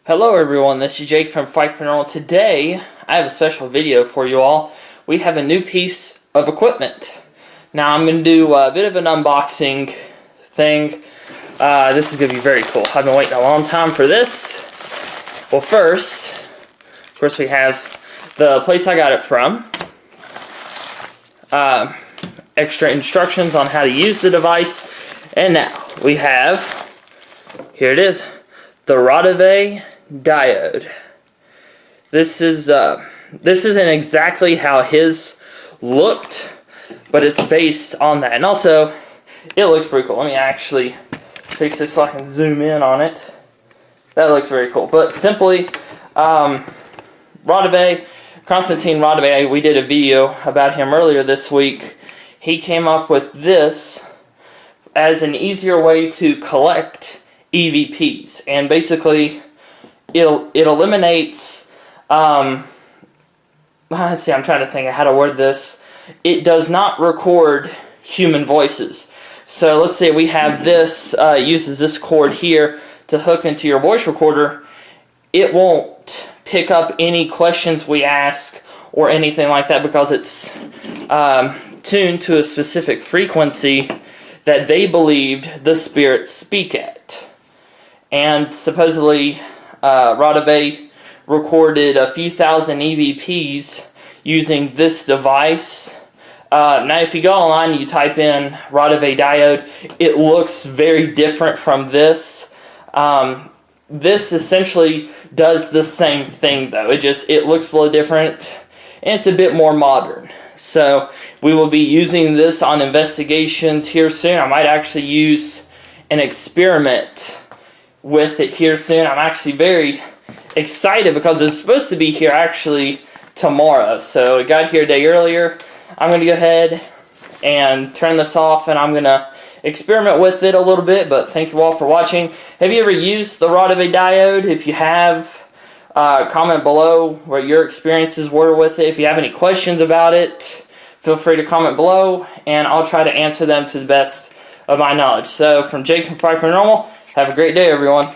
Hello everyone, this is Jake from Fife Paranormal. Today, I have a special video for you all. We have a new piece of equipment. Now I'm going to do a bit of an unboxing thing. This is going to be very cool. I've been waiting a long time for this. Well, first, of course, we have the place I got it from. Extra instructions on how to use the device. And now, we have, here it is, the Raudive Diode. This isn't exactly how his looked, but it's based on that. And also, it looks pretty cool. Let me actually fix this so I can zoom in on it. That looks very cool. But simply, Raudive, Constantine Raudive, we did a video about him earlier this week. He came up with this as an easier way to collect EVPs, and basically it eliminates let's see, I'm trying to think of how to word this. It does not record human voices. So let's say we have this, uses this cord here to hook into your voice recorder. It won't pick up any questions we ask or anything like that because it's tuned to a specific frequency that they believed the spirits speak at. And supposedly, Raudive recorded a few thousand EVPs using this device. Now, if you go online and you type in Raudive Diode, it looks very different from this. This essentially does the same thing, though. It looks a little different, and it's a bit more modern. So, we will be using this on investigations here soon. I might actually use an experiment with it here soon. I'm actually very excited because it's supposed to be here actually tomorrow. So it got here a day earlier. I'm going to go ahead and turn this off, and I'm going to experiment with it a little bit. But thank you all for watching. Have you ever used the Raudive Diode? If you have, comment below what your experiences were with it. If you have any questions about it, feel free to comment below, and I'll try to answer them to the best of my knowledge. So from Jake from Fife Paranormal, have a great day, everyone.